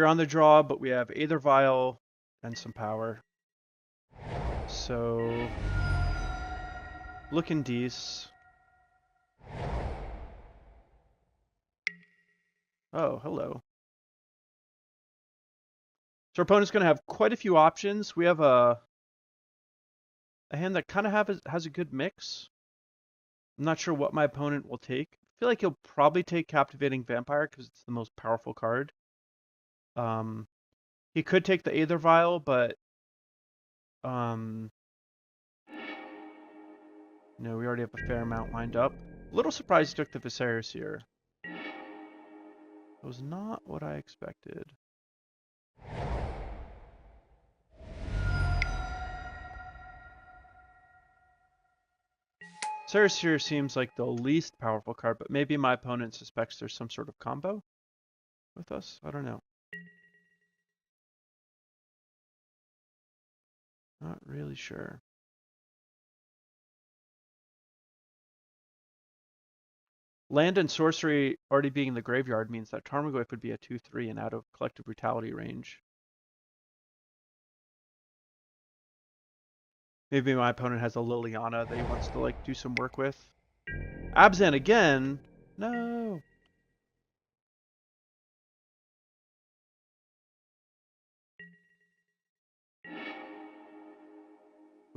on the draw, but we have Aether Vial and some power. So, looking decent. Oh, hello. So our opponent's going to have quite a few options. We have a hand that kind of has a good mix. I'm not sure what my opponent will take. I feel like he'll probably take Captivating Vampire because it's the most powerful card. He could take the Aether Vial, but no, we already have a fair amount lined up. A little surprised he took the Viscera Seer. That was not what I expected. Viscera Seer seems like the least powerful card, but maybe my opponent suspects there's some sort of combo with us. I don't know. Not really sure. Land and sorcery already being in the graveyard means that Tarmogoyf would be a 2/3 and out of Collective Brutality range. Maybe my opponent has a Liliana that he wants to like do some work with. Abzan again? No.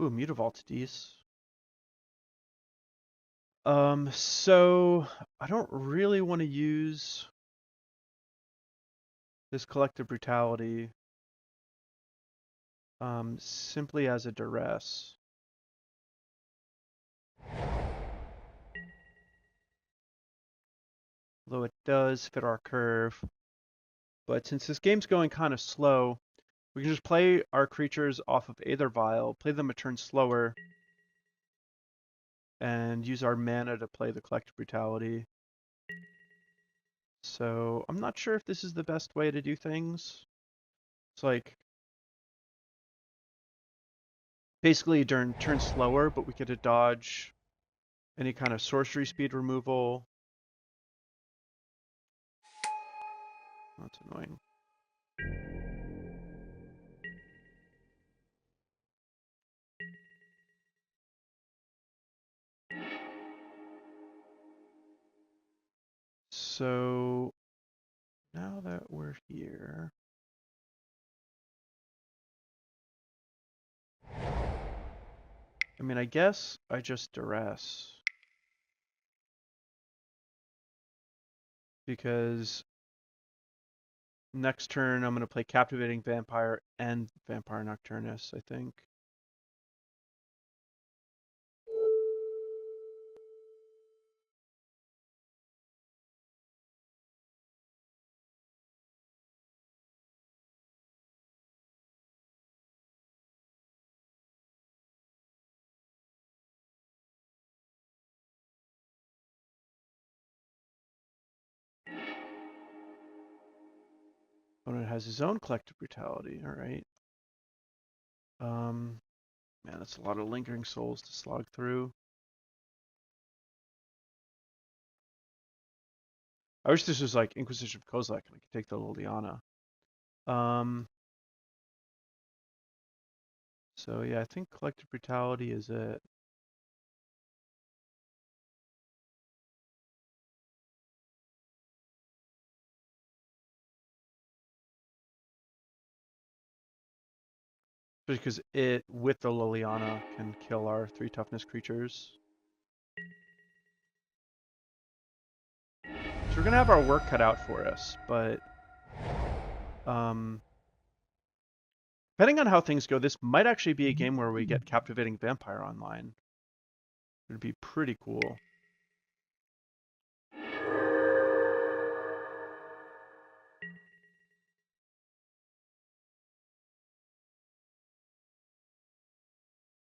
Ooh, Mutavault's decent. So I don't really want to use this Collective Brutality simply as a duress. Although it does fit our curve. But since this game's going kind of slow, we can just play our creatures off of Aether Vial, play them a turn slower, and use our mana to play the Collective Brutality. So I'm not sure if this is the best way to do things. It's like basically turn slower, but we get to dodge any kind of sorcery speed removal. That's annoying. So now that we're here, I mean, I guess I just duress. Because next turn I'm going to play Captivating Vampire and Vampire Nocturnus, I think. Opponent has his own Collective Brutality, alright. Man, that's a lot of Lingering Souls to slog through. I wish this was like Inquisition of Kozilek and I could take the Liliana. So yeah, I think Collective Brutality is it. Because it, with the Liliana, can kill our 3 toughness creatures. So we're gonna have our work cut out for us, but depending on how things go, this might actually be a game where we get Captivating Vampire online. It'd be pretty cool.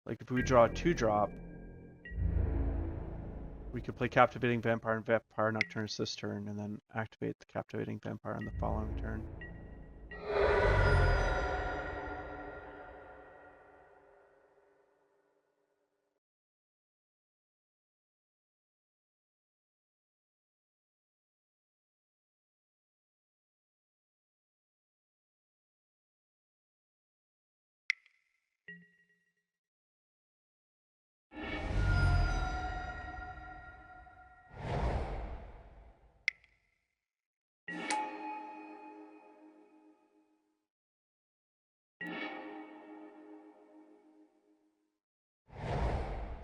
Like if we draw a 2-drop, we could play Captivating Vampire and Vampire Nocturnus this turn, and then activate the Captivating Vampire on the following turn.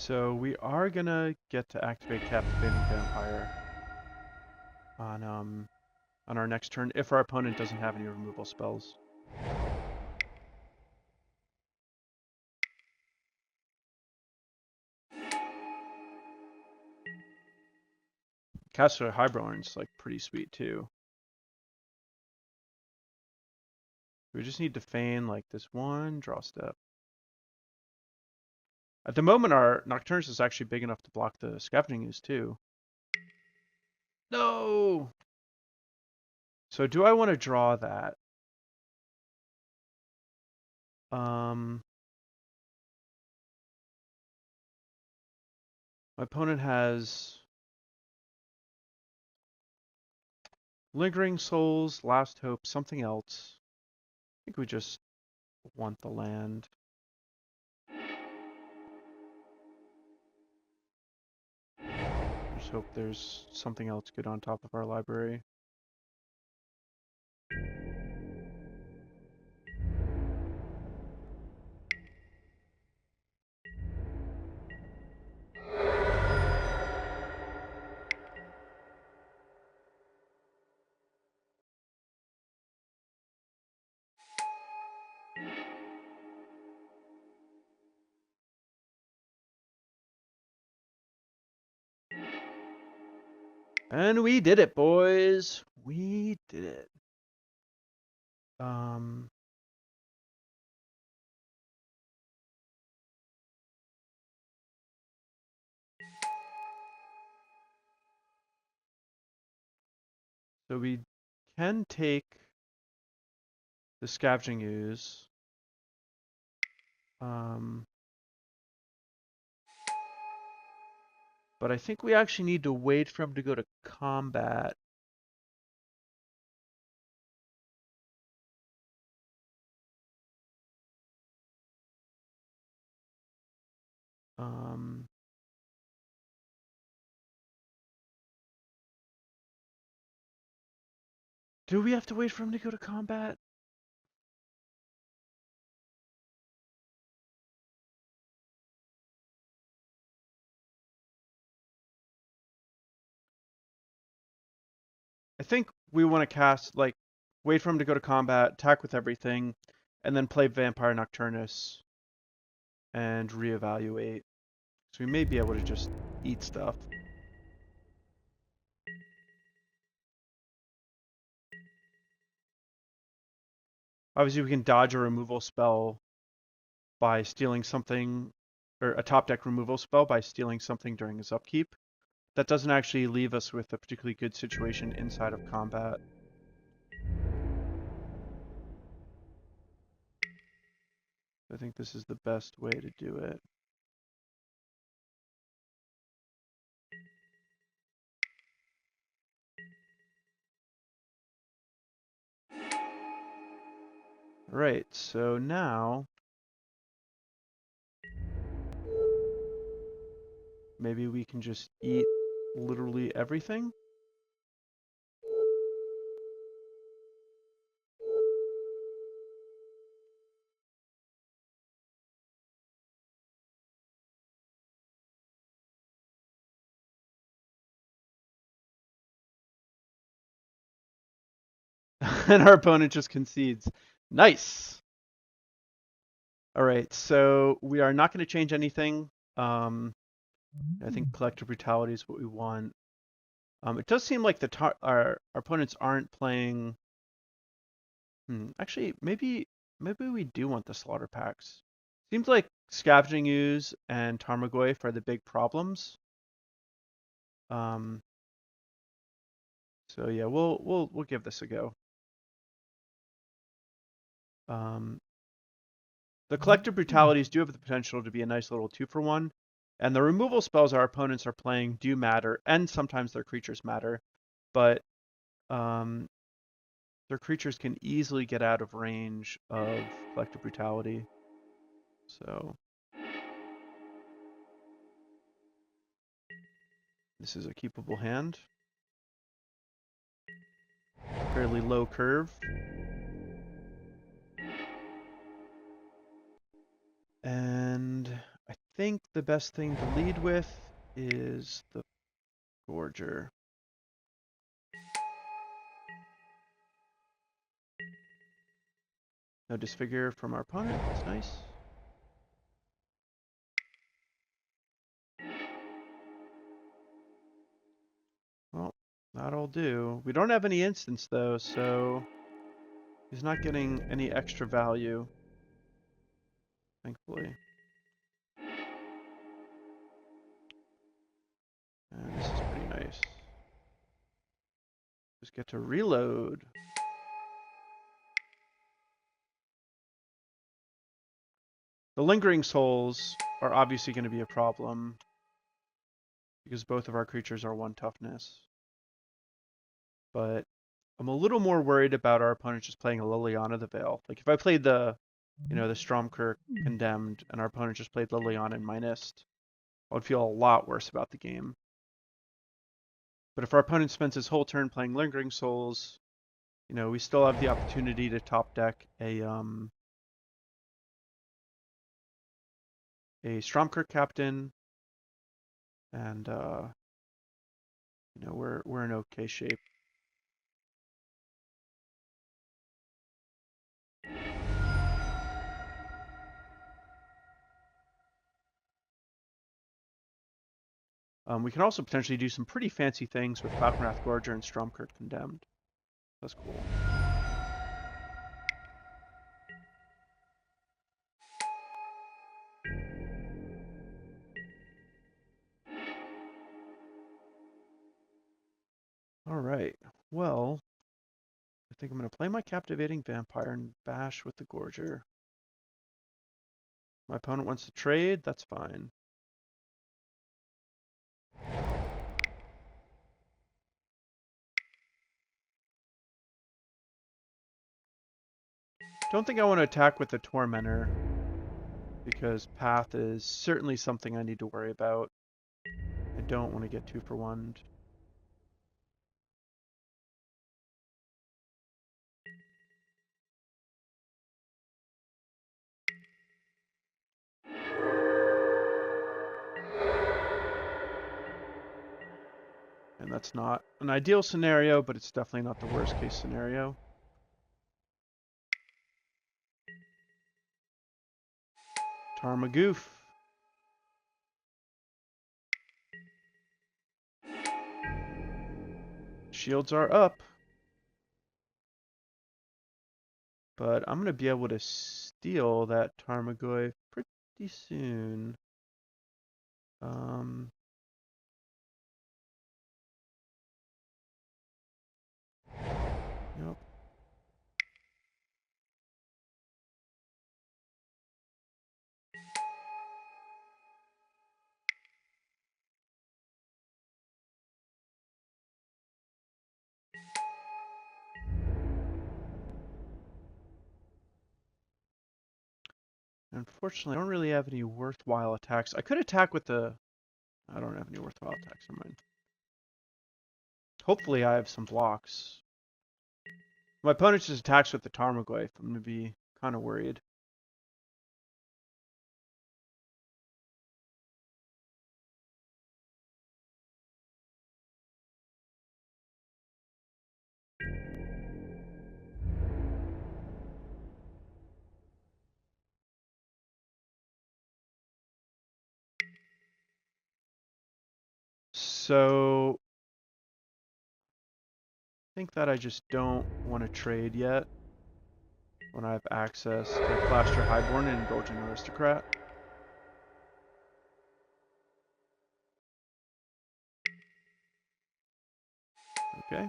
So we are gonna get to activate Captivating Vampire on our next turn if our opponent doesn't have any removal spells. Kalastria Highborn's like pretty sweet too. We just need to feign like this one draw step. At the moment, our Nocturnus is actually big enough to block the Scavenging Ooze too. No! So do I want to draw that? My opponent has Lingering Souls, Last Hope, something else. I think we just want the land. Just hope there's something else good on top of our library. And we did it, boys. We did it. So we can take the Scavenging Ooze. But I think we actually need to wait for him to go to combat. Do we have to wait for him to go to combat? I think we want to cast, like, wait for him to go to combat, attack with everything, and then play Vampire Nocturnus and reevaluate. So we may be able to just eat stuff. Obviously, we can dodge a removal spell by stealing something, or a top deck removal spell by stealing something during his upkeep. That doesn't actually leave us with a particularly good situation inside of combat. I think this is the best way to do it. Right, so now maybe we can just eat literally everything. And our opponent just concedes. Nice. All right, so we are not going to change anything. I think Collective Brutality is what we want. It does seem like our opponents aren't playing. Actually, maybe we do want the Slaughter Pacts. Seems like Scavenging Ooze and Tarmogoyf are the big problems. So yeah, we'll give this a go. The Collective Brutalities do have the potential to be a nice little 2-for-1, and the removal spells our opponents are playing do matter, and sometimes their creatures matter, but their creatures can easily get out of range of Collective Brutality. So this is a keepable hand. Fairly low curve. And I think the best thing to lead with is the Gorger. No Disfigure from our opponent, that's nice. Well, that'll do. We don't have any instants though, so he's not getting any extra value, thankfully. And this is pretty nice. Just get to reload. The Lingering Souls are obviously going to be a problem because both of our creatures are 1 toughness. But I'm a little more worried about our opponent just playing a Liliana the Veil. Like if I played the, the Stromkirk Condemned and our opponent just played Liliana and Minused, I would feel a lot worse about the game. But if our opponent spends his whole turn playing Lingering Souls, we still have the opportunity to top deck a Stromkirk Captain, and we're in okay shape. We can also potentially do some pretty fancy things with Falkenrath Gorger and Stromkirk Condemned. That's cool. All right. Well, I think I'm going to play my Captivating Vampire and bash with the Gorger. My opponent wants to trade, that's fine. Don't think I want to attack with the Tormentor, because Path is certainly something I need to worry about. I don't want to get 2 for 1. And that's not an ideal scenario, but it's definitely not the worst case scenario. Tarmagoof. Shields are up. But I'm going to be able to steal that Tarmogoyf pretty soon. Yep. Unfortunately, I don't really have any worthwhile attacks. I could attack with the... I don't have any worthwhile attacks, never mind. Hopefully I have some blocks. My opponent just attacks with the Tarmogoyf. I'm going to be kind of worried. So I think that I just don't want to trade yet when I have access to Kalastria Highborn and Indulgent Aristocrat. Okay.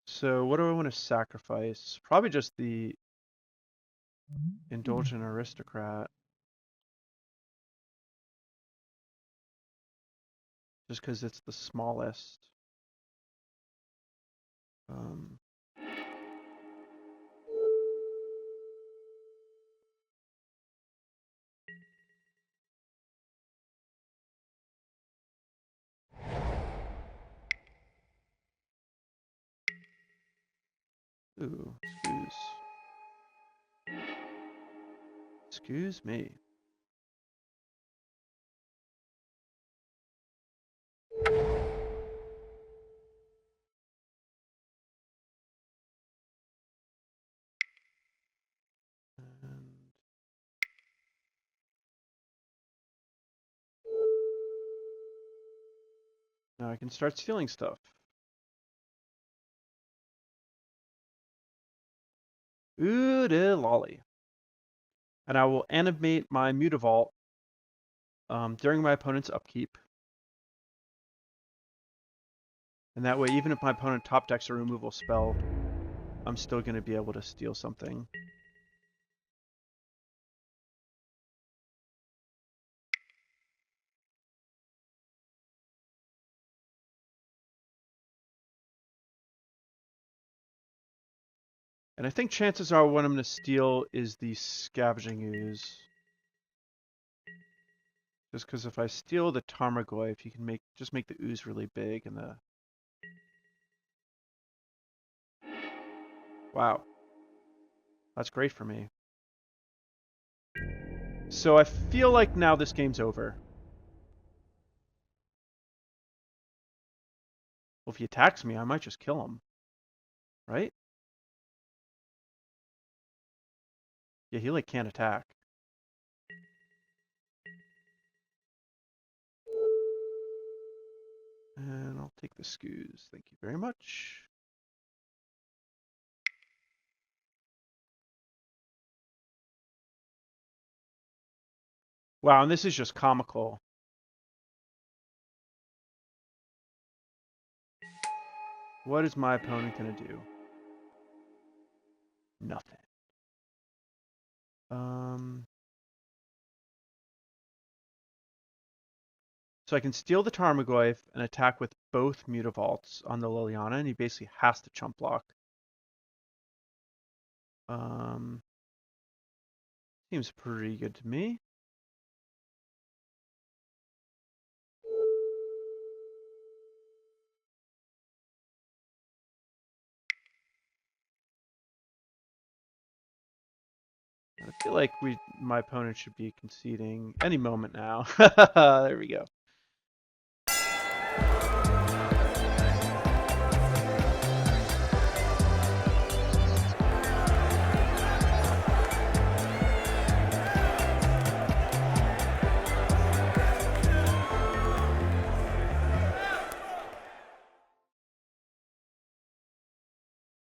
So what do I want to sacrifice? Probably just the Indulgent Aristocrat. Just because it's the smallest. Ooh, excuse me. And now I can start stealing stuff. Ooh, de lolly. And I will animate my Mutavault during my opponent's upkeep. And that way, even if my opponent top decks a removal spell, I'm still going to be able to steal something. And I think chances are what I'm going to steal is the Scavenging Ooze. Just because if I steal the Tarmogoyf, you can just make the ooze really big and the... Wow. That's great for me. So I feel like now this game's over. Well, if he attacks me, I might just kill him. Right? Yeah, he like can't attack. And I'll take the Scoos. Thank you very much. Wow, and this is just comical. What is my opponent going to do? Nothing. So I can steal the Tarmogoyf and attack with both Mutavaults on the Liliana, and he basically has to chump block. Seems pretty good to me. I feel like my opponent should be conceding any moment now. There we go.